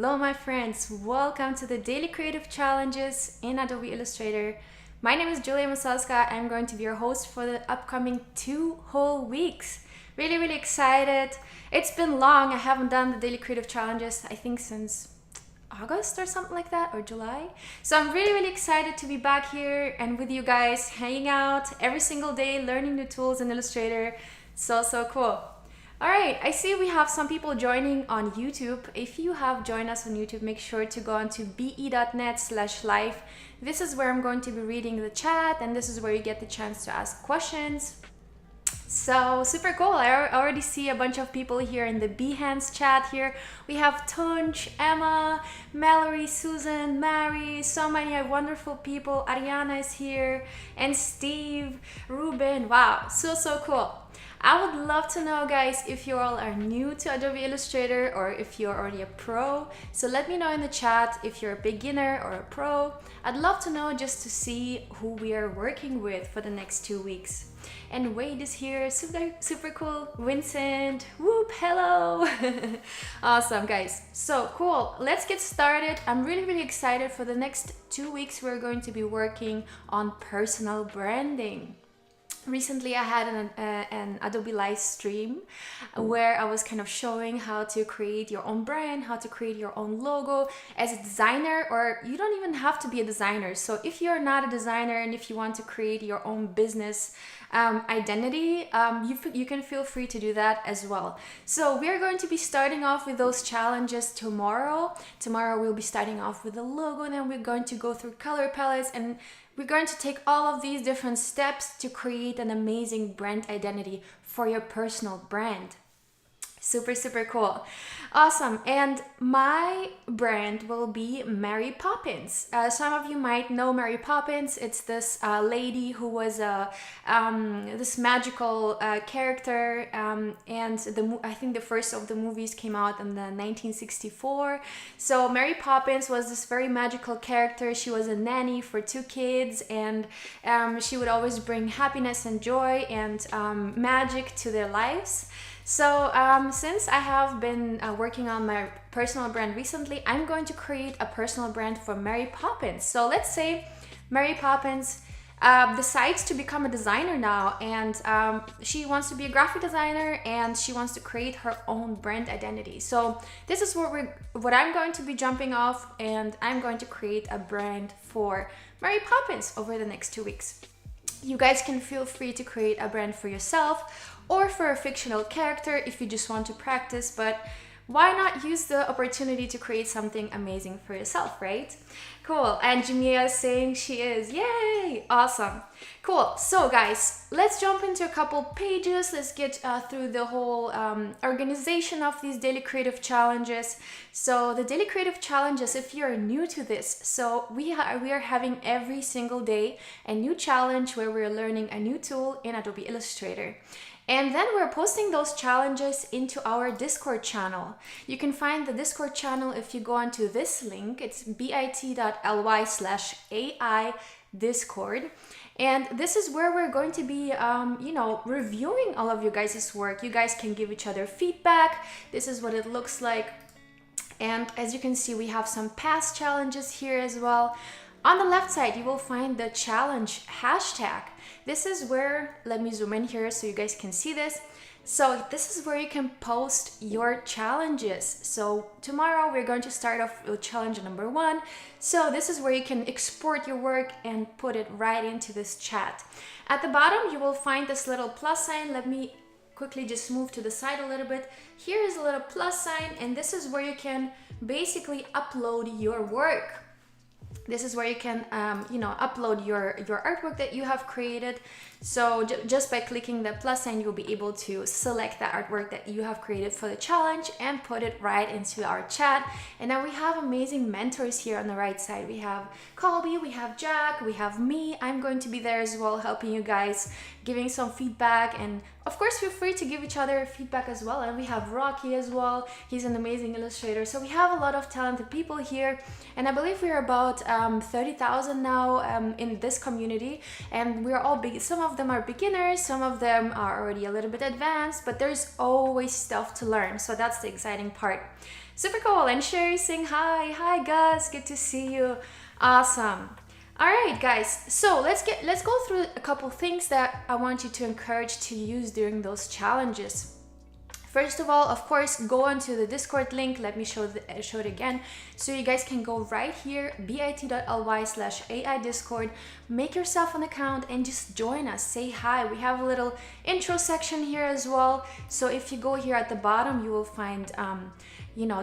Hello my friends, welcome to the Daily Creative Challenges in Adobe Illustrator. My name is Julia Masalska. I'm going to be your host for the upcoming 2 whole weeks. Really excited. It's been long. I haven't done the Daily Creative Challenges, I think since August or something like that, or July. So I'm really excited to be back here and with you guys, hanging out every single day, learning new tools in Illustrator. So cool. All right, I see we have some people joining on YouTube. If you have joined us on YouTube, make sure to go on to be.net/live. This is where I'm going to be reading the chat, and this is where you get the chance to ask questions. So super cool. I already see a bunch of people here in the Behance chat here. We have Tunch, Emma, Mallory, Susan, Mary, so many wonderful people. Ariana is here, and Steve, Ruben. Wow, so cool. I would love to know, guys, if you all are new to Adobe Illustrator or if you're already a pro. So let me know in the chat if you're a beginner or a pro. I'd love to know just to see who we are working with for the next 2 weeks. And Wade is here, super cool. Vincent, whoop, hello. Awesome, guys. So cool, let's get started. I'm really excited. For the next 2 weeks, we're going to be working on personal branding. Recently, I had an Adobe live stream where I was kind of showing how to create your own brand, how to create your own logo as a designer, or you don't even have to be a designer. So if you're not a designer and if you want to create your own business identity, you can feel free to do that as well. So we're going to be starting off with those challenges tomorrow. Tomorrow we'll be starting off with the logo, and then we're going to go through color palettes, and we're going to take all of these different steps to create an amazing brand identity for your personal brand. Super cool. Awesome. And my brand will be Mary Poppins. Some of you might know Mary Poppins. It's this lady who was this magical character, and I think the first of the movies came out in the 1964. So Mary Poppins was this very magical character. She was a nanny for 2 kids, and she would always bring happiness and joy and magic to their lives. So since I have been working on my personal brand recently, I'm going to create a personal brand for Mary Poppins. So let's say Mary Poppins decides to become a designer now, and she wants to be a graphic designer, and she wants to create her own brand identity. So this is what I'm going to be jumping off, and I'm going to create a brand for Mary Poppins over the next 2 weeks. You guys can feel free to create a brand for yourself or for a fictional character if you just want to practice, but why not use the opportunity to create something amazing for yourself, right? Cool. And Jamia is saying she is. Yay! Awesome. Cool. So guys, let's jump into a couple pages. Let's get through the whole organization of these daily creative challenges. So the daily creative challenges, if you're new to this, so we are having every single day a new challenge where we're learning a new tool in Adobe Illustrator. And then we're posting those challenges into our Discord channel. You can find the Discord channel if you go onto this link. It's bit.ly/AI Discord. And this is where we're going to be, reviewing all of you guys' work. You guys can give each other feedback. This is what it looks like. And as you can see, we have some past challenges here as well. On the left side, you will find the challenge hashtag. This is where, let me zoom in here so you guys can see this. So this is where you can post your challenges. So tomorrow we're going to start off with challenge number 1. So this is where you can export your work and put it right into this chat. At the bottom, you will find this little plus sign. Let me quickly just move to the side a little bit. Here is a little plus sign, and this is where you can basically upload your work. This is where you can, upload your artwork that you have created. So just by clicking the plus sign, you'll be able to select the artwork that you have created for the challenge and put it right into our chat. And now we have amazing mentors here on the right side. We have Colby, we have Jack, we have me. I'm going to be there as well, helping you guys, giving some feedback, and of course feel free to give each other feedback as well. And we have Rocky as well. He's an amazing illustrator. So we have a lot of talented people here, and I believe we're about 30,000 now in this community, and we're all big. Some of of them are beginners, some of them are already a little bit advanced, but there's always stuff to learn. So that's the exciting part. Super cool. And Sherry saying hi. Hi Gus, good to see you. Awesome. All right, guys. So let's go through a couple things that I want you to encourage to use during those challenges. First of all, of course, go onto the Discord link. Let me show it again. So you guys can go right here, bit.ly/AI Discord, make yourself an account and just join us. Say hi. We have a little intro section here as well. So if you go here at the bottom, you will find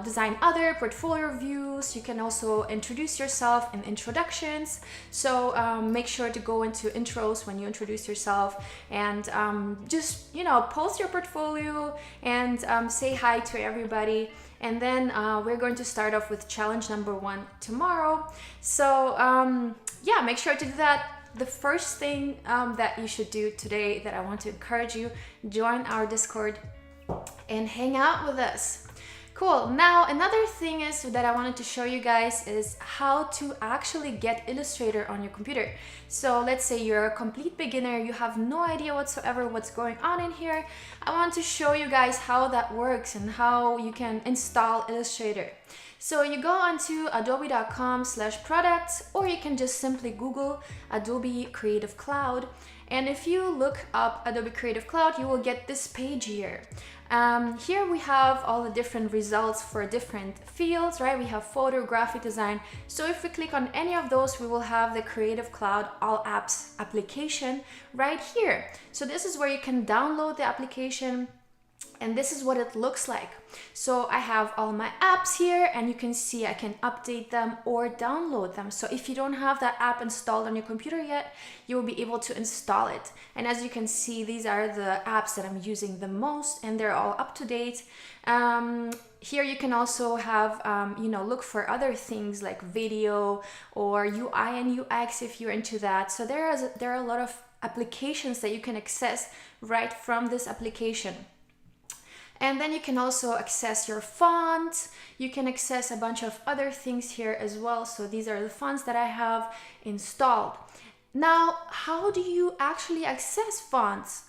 design other, portfolio views. You can also introduce yourself in introductions. So make sure to go into intros when you introduce yourself and just, post your portfolio and say hi to everybody. And then we're going to start off with challenge number 1 tomorrow. So yeah, make sure to do that. The first thing that you should do today that I want to encourage you, join our Discord and hang out with us. Cool. Now, another thing is that I wanted to show you guys is how to actually get Illustrator on your computer. So let's say you're a complete beginner, you have no idea whatsoever what's going on in here. I want to show you guys how that works and how you can install Illustrator. So you go onto adobe.com/products, or you can just simply Google Adobe Creative Cloud. And if you look up Adobe Creative Cloud, you will get this page here. Here we have all the different results for different fields, right? We have photo, graphic design. So if we click on any of those, we will have the Creative Cloud All Apps application right here. So this is where you can download the application. And this is what it looks like. So I have all my apps here, and you can see I can update them or download them. So if you don't have that app installed on your computer yet, you will be able to install it. And as you can see, these are the apps that I'm using the most, and they're all up to date. Here you can also have, look for other things like video or UI and UX if you're into that. So there are a lot of applications that you can access right from this application. And then you can also access your fonts. You can access a bunch of other things here as well. So these are the fonts that I have installed. Now, how do you actually access fonts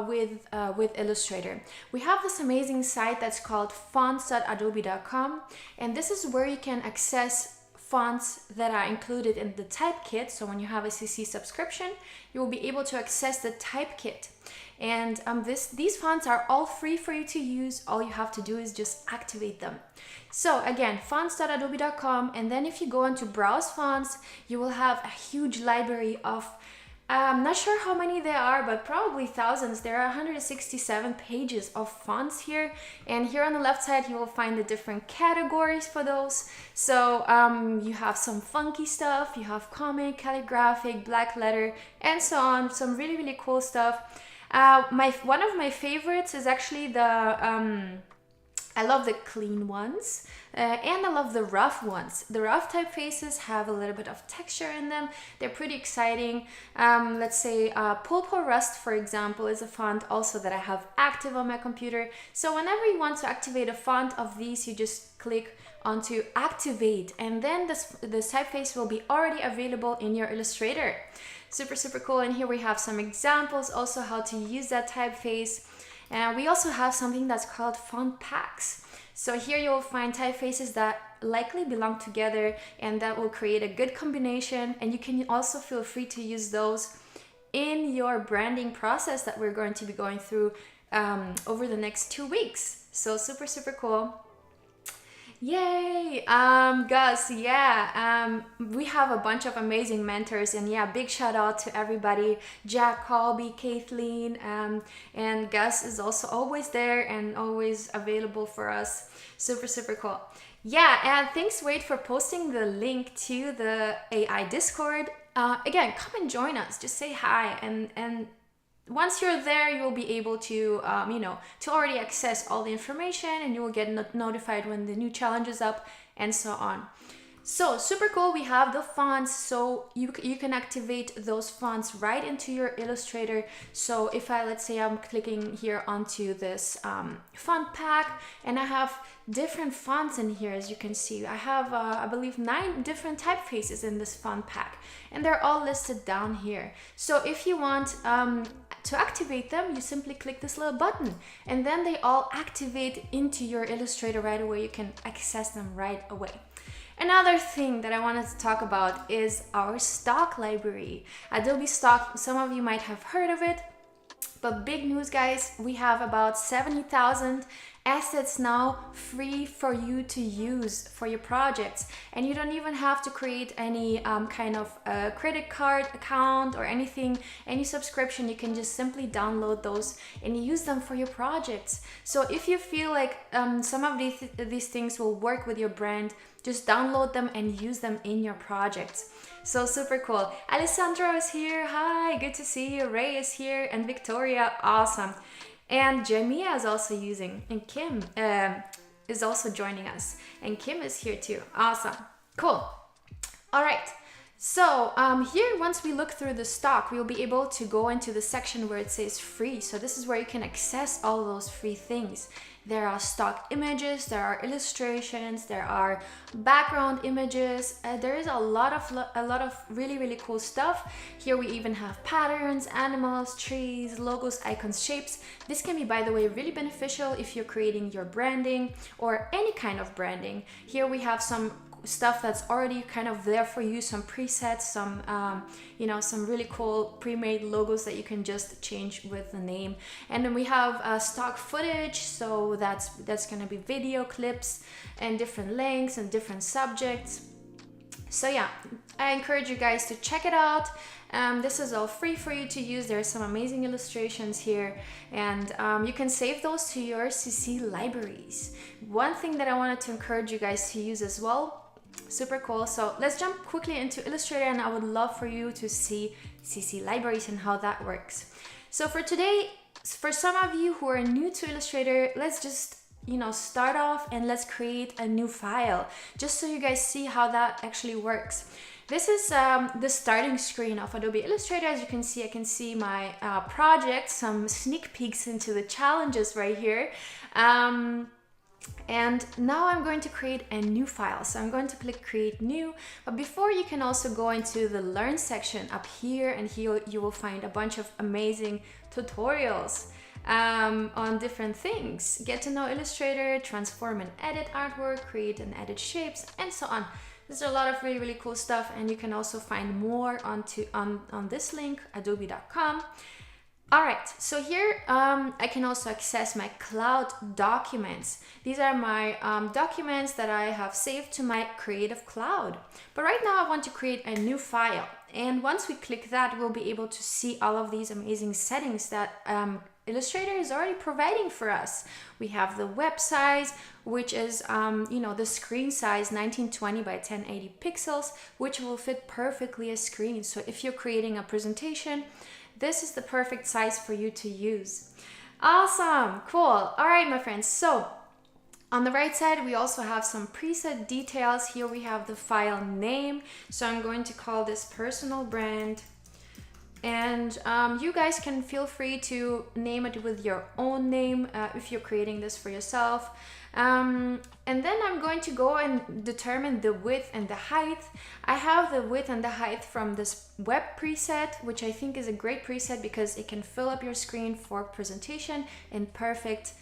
with Illustrator? We have this amazing site that's called fonts.adobe.com, and this is where you can access fonts that are included in the type kit. So when you have a CC subscription, you will be able to access the type kit. And these fonts are all free for you to use. All you have to do is just activate them. So again, fonts.adobe.com, and then if you go into browse fonts, you will have a huge library of, I'm not sure how many there are, but probably thousands. There are 167 pages of fonts here. And here on the left side, you will find the different categories for those. So you have some funky stuff, you have comic, calligraphic, black letter, and so on. Some really, really cool stuff. One of my favorites is actually I love the clean ones and I love the rough ones. The rough typefaces have a little bit of texture in them. They're pretty exciting. Let's say Pulpo Rust, for example, is a font also that I have active on my computer. So whenever you want to activate a font of these, you just click onto activate, and then this typeface will be already available in your Illustrator. Super, super cool. And here we have some examples also how to use that typeface. And we also have something that's called font packs. So here you'll find typefaces that likely belong together and that will create a good combination. And you can also feel free to use those in your branding process that we're going to be going through over the next 2 weeks. So super, super cool. Yay! Gus, yeah, we have a bunch of amazing mentors, and yeah, big shout out to everybody. Jack, Colby, Kathleen, and Gus is also always there and always available for us. Super, super cool. Yeah, and thanks Wade for posting the link to the AI Discord. Again, come and join us, just say hi, and once you're there, you'll be able to, to already access all the information, and you will get notified when the new challenge is up and so on. So super cool, we have the fonts, so you can activate those fonts right into your Illustrator. So if let's say I'm clicking here onto this font pack, and I have different fonts in here. As you can see, I have I believe 9 different typefaces in this font pack, and they're all listed down here. So if you want to activate them, you simply click this little button, and then they all activate into your Illustrator right away. You can access them right away. Another thing that I wanted to talk about is our stock library. Adobe Stock, some of you might have heard of it, but big news, guys, we have about 70,000 assets now free for you to use for your projects, and you don't even have to create any kind of credit card account or anything, any subscription. You can just simply download those and use them for your projects. So if you feel like some of these things will work with your brand, just download them and use them in your projects. So super cool. Alessandro is here. Hi, good to see you. Ray is here, and Victoria, awesome. And Jamia is also using, and Kim is also joining us. And Kim is here too. Awesome. Cool. All right. So here, once we look through the stock, we'll be able to go into the section where it says free. So this is where you can access all those free things. There are stock images, there are illustrations, there are background images. There is a lot of really cool stuff. Here we even have patterns, animals, trees, logos, icons, shapes. This can be, by the way, really beneficial if you're creating your branding or any kind of branding. Here we have some stuff that's already kind of there for you, some presets, some some really cool pre-made logos that you can just change with the name. And then we have stock footage, so that's going to be video clips and different lengths and different subjects. So yeah, I encourage you guys to check it out. This is all free for you to use. There are some amazing illustrations here, and you can save those to your CC libraries. One thing that I wanted to encourage you guys to use as well, super cool. So let's jump quickly into Illustrator, and I would love for you to see CC libraries and how that works. So for today, for some of you who are new to Illustrator, let's just start off and let's create a new file, just so you guys see how that actually works. This is the starting screen of Adobe Illustrator. As you can see, I can see my project, some sneak peeks into the challenges right here. And now I'm going to create a new file. So I'm going to click create new, but before, you can also go into the learn section up here, and here you will find a bunch of amazing tutorials on different things. Get to know Illustrator, transform and edit artwork, create and edit shapes, and so on. There's a lot of really cool stuff, and you can also find more on this link, adobe.com. All right, so here I can also access my cloud documents. These are my documents that I have saved to my Creative Cloud. But right now I want to create a new file. And once we click that, we'll be able to see all of these amazing settings that Illustrator is already providing for us. We have the web size, which is the screen size 1920 by 1080 pixels, which will fit perfectly a screen. So if you're creating a presentation, this is the perfect size for you to use. Awesome, cool. All right, my friends. So on the right side, we also have some preset details. Here we have the file name. So I'm going to call this personal brand. And you guys can feel free to name it with your own name if you're creating this for yourself. And then I'm going to go and determine the width and the height. I have the width and the height from this web preset, which I think is a great preset because it can fill up your screen for presentation in perfect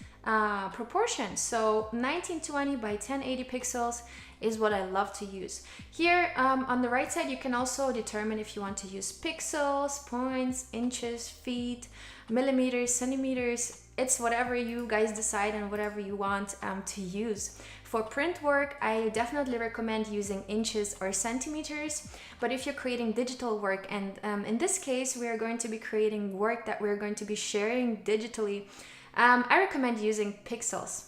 proportions. So 1920 by 1080 pixels is what I love to use. Here on the right side, you can also determine if you want to use pixels, points, inches, feet, millimeters, centimeters. It's whatever you guys decide and whatever you want to use. For print work, I definitely recommend using inches or centimeters. But if you're creating digital work, and in this case, we are going to be creating work that we're going to be sharing digitally, I recommend using pixels.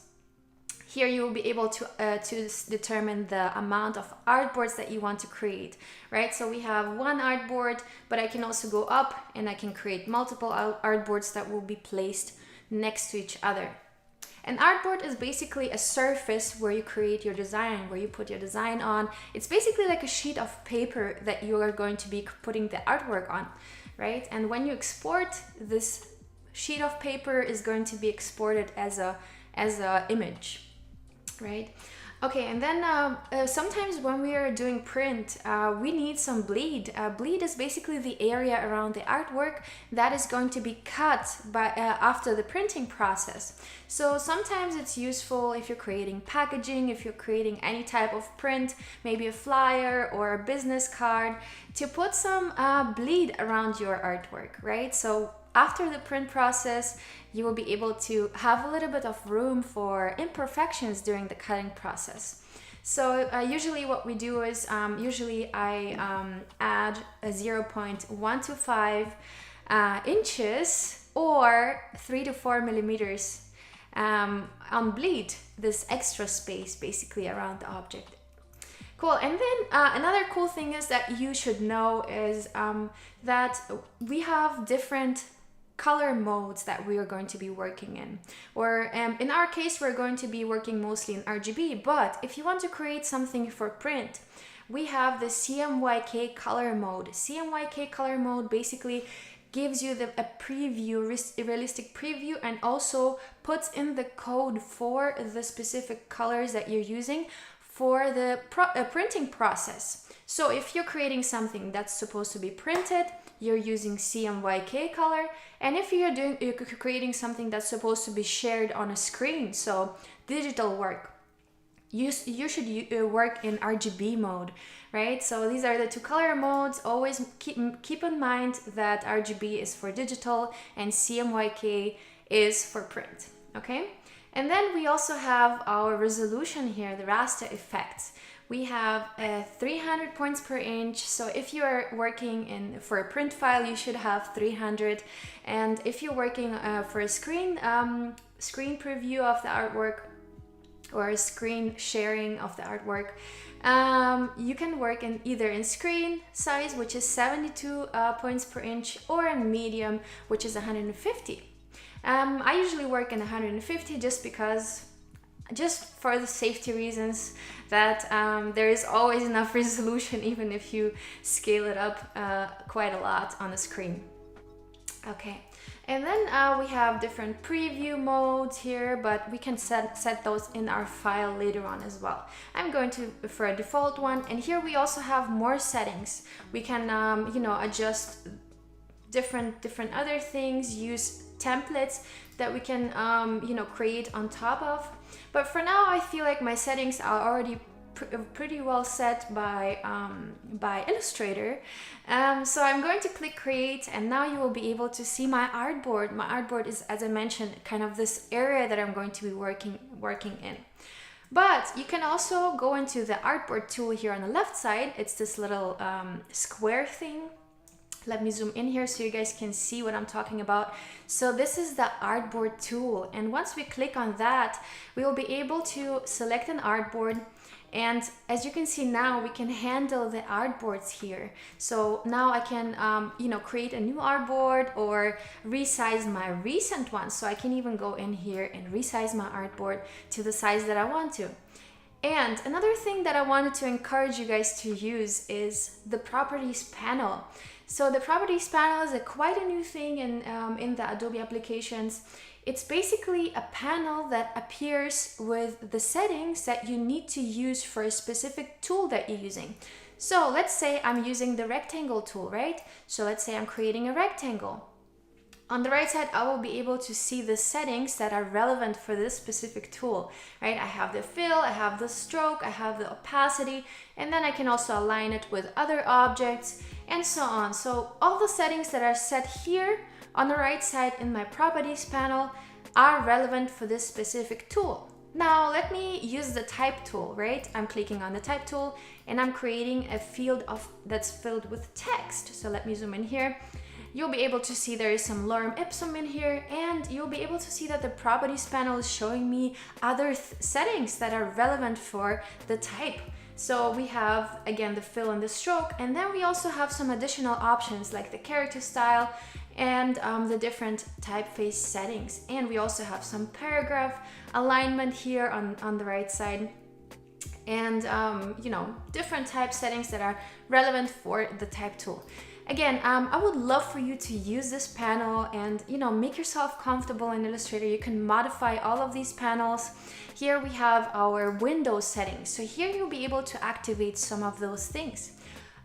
Here you will be able to determine the amount of artboards that you want to create, right? So we have one artboard, but I can also go up and I can create multiple artboards that will be placed next to each other. An artboard is basically a surface where you create your design, where you put your design on. It's basically like a sheet of paper that you are going to be putting the artwork on, right? And when you export, this sheet of paper is going to be exported as a image, right? Okay, and then sometimes when we are doing print, we need some bleed. Bleed is basically the area around the artwork that is going to be cut by after the printing process. So sometimes it's useful if you're creating packaging, if you're creating any type of print, maybe a flyer or a business card, to put some bleed around your artwork, right? So after the print process, you will be able to have a little bit of room for imperfections during the cutting process. So usually what we do is, usually I add a 0.125 inches or 3 to 4 millimeters on bleed, this extra space basically around the object. Cool. And then another cool thing is that you should know is that we have different color modes that we are going to be working in, or in our case we're going to be working mostly in RGB, but if you want to create something for print, we have the CMYK color mode. CMYK color mode basically gives you a preview, a realistic preview, and also puts in the code for the specific colors that you're using for the printing process. So if you're creating something that's supposed to be printed, you're using CMYK color, and if you're creating something that's supposed to be shared on a screen, so digital work, you should work in RGB mode, right? So these are the two color modes. Always keep in mind that RGB is for digital and CMYK is for print, okay? And then we also have our resolution here, the raster effects. We have 300 points per inch. So if you are working for a print file, you should have 300. And if you're working for a screen preview of the artwork or a screen sharing of the artwork, you can work in either in screen size, which is 72 points per inch, or in medium, which is 150. I usually work in 150 just for the safety reasons that there is always enough resolution even if you scale it up quite a lot on the screen. Okay, and then we have different preview modes here, but we can set those in our file later on as well. I'm going to for a default one, and here we also have more settings. We can adjust different other things, use templates that we can create on top of. But for now, I feel like my settings are already pretty well set by Illustrator. So I'm going to click create, and now you will be able to see my artboard. My artboard is, as I mentioned, kind of this area that I'm going to be working in. But you can also go into the artboard tool here on the left side. It's this little square thing. Let me zoom in here so you guys can see what I'm talking about. So this is the artboard tool, and once we click on that, we will be able to select an artboard, and as you can see now, we can handle the artboards here. So now I can create a new artboard or resize my recent one. So I can even go in here and resize my artboard to the size that I want to. And another thing that I wanted to encourage you guys to use is the properties panel. So the properties panel is quite a new thing in the Adobe applications. It's basically a panel that appears with the settings that you need to use for a specific tool that you're using. So let's say I'm using the rectangle tool, right? So let's say I'm creating a rectangle. On the right side, I will be able to see the settings that are relevant for this specific tool, right? I have the fill, I have the stroke, I have the opacity, and then I can also align it with other objects and so on. So all the settings that are set here on the right side in my properties panel are relevant for this specific tool. Now let me use the type tool, right? I'm clicking on the type tool and I'm creating a field that's filled with text. So let me zoom in here. You'll be able to see there is some lorem ipsum in here, and you'll be able to see that the properties panel is showing me other settings that are relevant for the type. So we have, again, the fill and the stroke, and then we also have some additional options like the character style and the different typeface settings. And we also have some paragraph alignment here on the right side, and you know, different type settings that are relevant for the type tool. Again, I would love for you to use this panel and, you know, make yourself comfortable in Illustrator. You can modify all of these panels. Here we have our window settings. So here you'll be able to activate some of those things.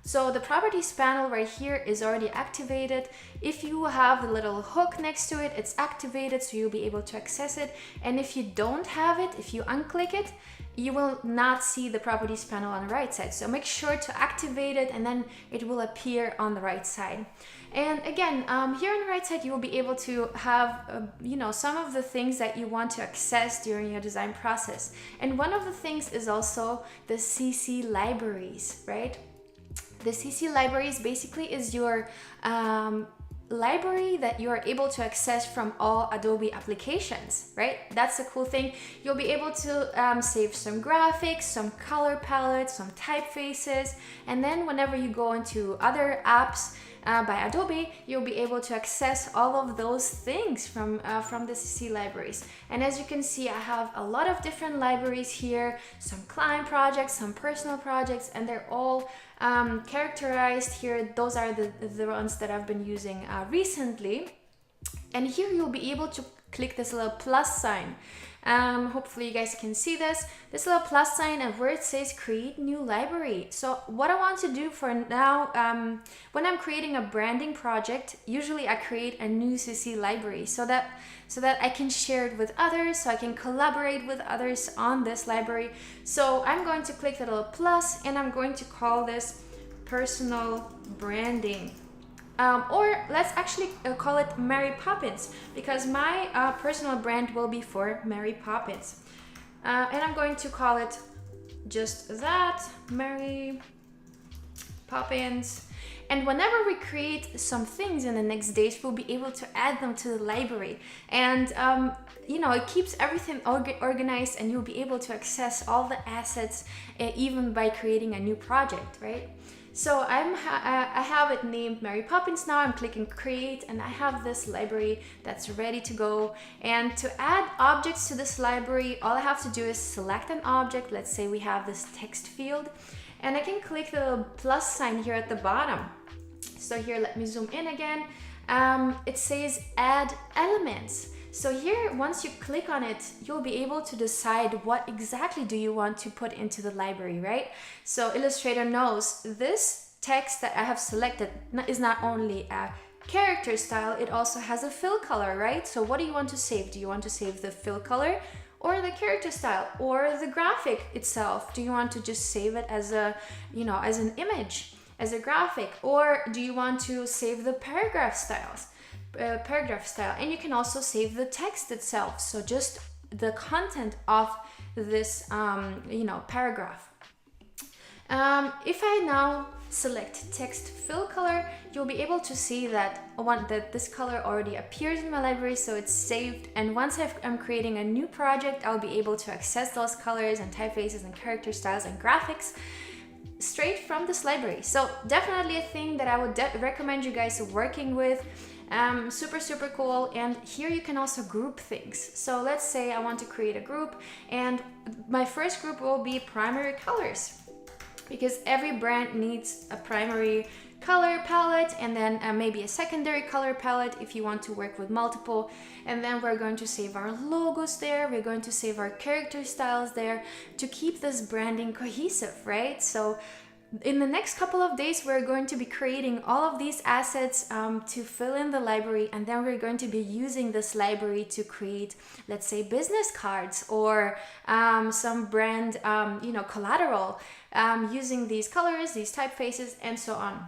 So the properties panel right here is already activated. If you have the little hook next to it, it's activated, so you'll be able to access it. And if you don't have it, if you unclick it, you will not see the properties panel on the right side. So make sure to activate it, and then it will appear on the right side. And again, here on the right side, you will be able to have, you know, some of the things that you want to access during your design process. And one of the things is also the CC libraries, right? The CC libraries basically is your library that you are able to access from all Adobe applications, right? That's the cool thing. You'll be able to save some graphics, some color palettes, some typefaces, and then whenever you go into other apps by Adobe, you'll be able to access all of those things from the CC libraries. And as you can see, I have a lot of different libraries here, some client projects, some personal projects, and they're all characterized here. Those are the ones that I've been using recently. And here you'll be able to click this little plus sign. Hopefully you guys can see this little plus sign, and where it says create new library. So what I want to do for now, when I'm creating a branding project, usually I create a new CC library so that I can share it with others, so I can collaborate with others on this library. So I'm going to click the little plus, and I'm going to call this personal branding. Or let's actually call it Mary Poppins, because my personal brand will be for Mary Poppins. And I'm going to call it just that, Mary Poppins. And whenever we create some things in the next days, we'll be able to add them to the library. And you know, it keeps everything organized, and you'll be able to access all the assets even by creating a new project, right? So I have it named Mary Poppins now. I'm clicking create, and I have this library that's ready to go. And to add objects to this library, all I have to do is select an object. Let's say we have this text field, and I can click the little plus sign here at the bottom. So here, let me zoom in again. It says add elements. So here, once you click on it, you'll be able to decide what exactly do you want to put into the library, right? So Illustrator knows this text that I have selected is not only a character style, it also has a fill color, right? So what do you want to save? Do you want to save the fill color, or the character style, or the graphic itself? Do you want to just save it as a, you know, as an image, as a graphic, or do you want to save the paragraph styles? Paragraph style, and you can also save the text itself, so just the content of this you know, paragraph. If I now select text fill color, you'll be able to see that this color already appears in my library, so it's saved. And once I'm creating a new project, I'll be able to access those colors and typefaces and character styles and graphics straight from this library. So definitely a thing that I would recommend you guys working with. Super cool. And here you can also group things. So let's say I want to create a group, and my first group will be primary colors, because every brand needs a primary color palette, and then maybe a secondary color palette if you want to work with multiple. And then we're going to save our logos there, we're going to save our character styles there to keep this branding cohesive, right? So in the next couple of days, we're going to be creating all of these assets to fill in the library, and then we're going to be using this library to create, let's say, business cards or some brand, you know, collateral, using these colors, these typefaces, and so on.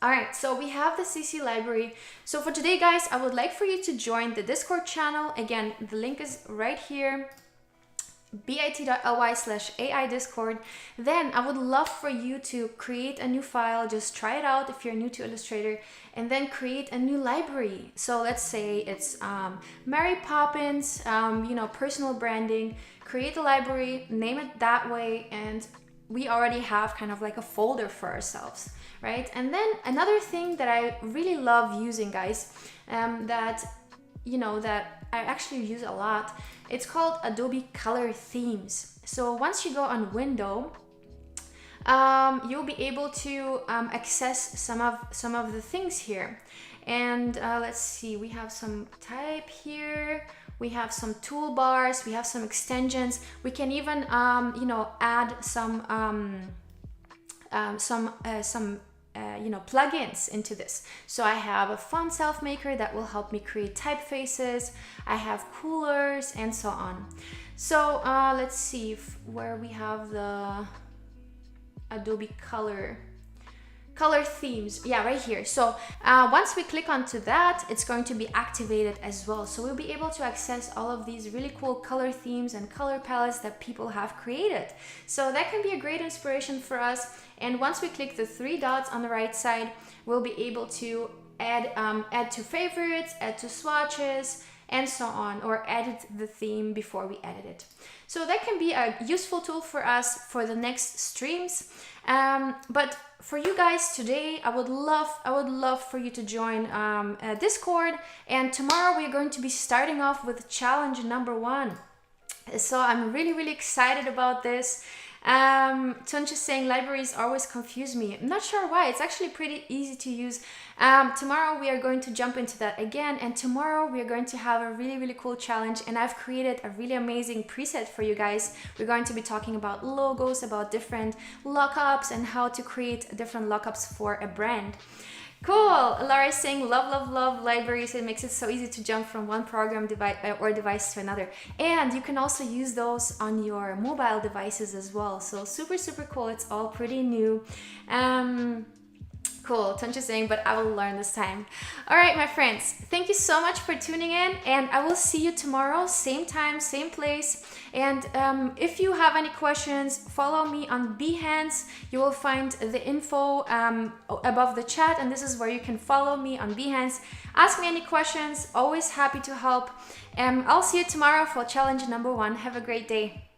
All right, so we have the CC library. So for today, guys, I would like for you to join the Discord channel. Again, the link is right here, bit.ly/AI Discord. Then I would love for you to create a new file. Just try it out if you're new to Illustrator, and then create a new library. So let's say it's Mary Poppins, you know, personal branding. Create a library, name it that way, and we already have kind of like a folder for ourselves, right? And then another thing that I really love using, guys, that I actually use a lot, it's called Adobe Color Themes. So once you go on Window, you'll be able to access some of the things here. And let's see, we have some type here, we have some toolbars, we have some extensions. We can even add some plugins into this. So I have a font self maker that will help me create typefaces. I have coolers and so on. So let's see where we have the Adobe Color Themes. Yeah, right here. So once we click onto that, it's going to be activated as well. So we'll be able to access all of these really cool color themes and color palettes that people have created. So that can be a great inspiration for us. And once we click the 3 dots on the right side, we'll be able to add to favorites, add to swatches, and so on, or edit the theme before we edit it. So that can be a useful tool for us for the next streams. But for you guys today, I would love for you to join Discord. And tomorrow we're going to be starting off with challenge number 1. So I'm really excited about this. Tunch is saying libraries always confuse me. I'm not sure why. It's actually pretty easy to use. Tomorrow we are going to jump into that again, and tomorrow we are going to have a really cool challenge, and I've created a really amazing preset for you guys. We're going to be talking about logos, about different lookups, and how to create different lookups for a brand. Cool. Laura is saying love libraries. It makes it so easy to jump from one program device to another, and you can also use those on your mobile devices as well. So super cool. It's all pretty new. Cool. Tunch is saying, but I will learn this time. All right, my friends, thank you so much for tuning in, and I will see you tomorrow, same time, same place. And if you have any questions, follow me on Behance. You will find the info above the chat, and this is where you can follow me on Behance. Ask me any questions, always happy to help. I'll see you tomorrow for challenge number 1. Have a great day.